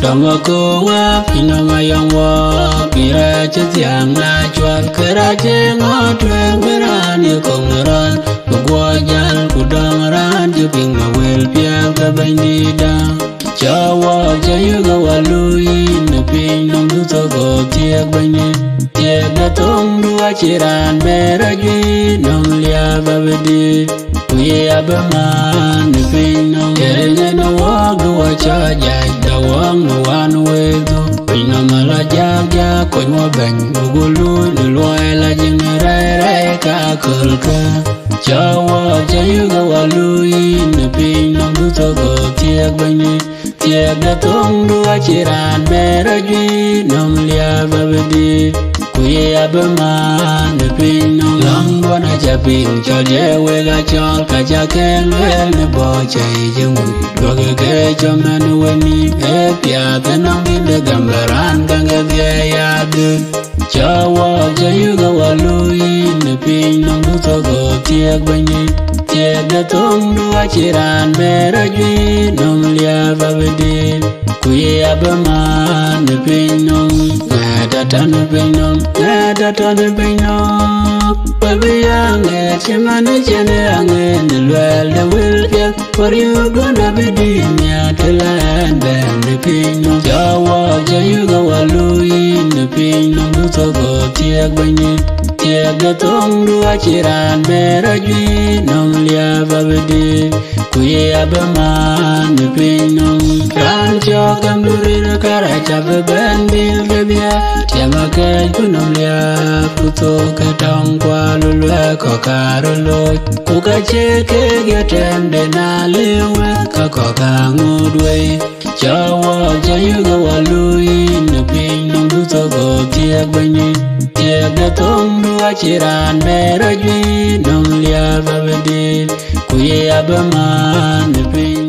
Dongo kuwa inoma yongwa Pira chetiang na chwal Kerache ngotwe Mirani kongran Bugwa jal kudamaran Juping na wel piang kabandida Chawa chayuga walui Neping nong duto go tiag bani Tiag datong dua chiran Meragi nong liya babedi Kuye abaman Neping nong Kerenya na wag dua chajaj Dawang na wan wedu Pina malajagya Konywa bany Bugulu Nulwai la jingrai rai ka kulka Chawa chayuga walui Neping nong duto go tiag bani Tiag datong dua chiran Meragi nong liya babedi Kuye abaman Neping nong Lang buana chaping Chol jewe ga chol Kachaken wel ne bo chay jengui Dwaga ke chom na nuweni Epya tenang binde gambaran Kanga vya yadu Chawa chayuga walui Neping nong duto go tiag bani Tiag datong dua chiran Meragi nong liya babedi Kuye abaman Neping nong Ngadata neping nong Ngadata neping nong Baby yange Chimane chene yange Nilwel de wilpia For you gonna be dinya Tilande neping nong Jawa jayuga walui Neping nong duto go tiag bani Tiag datong dua chiran Meragi nong liya babedi Kuye abaman Neping nong Rancho kamdurina karacha bebendil gebya Tiama kaj kunong liya Puto katong kwa lulwe kokarolo Kuka cheke getende na liwe Kakoka ngudwe Chawa jayuga walui Neping nong duto go tiag bani Tiag datong dua chiran Meragi nong liya babedi Kuye abaman Neping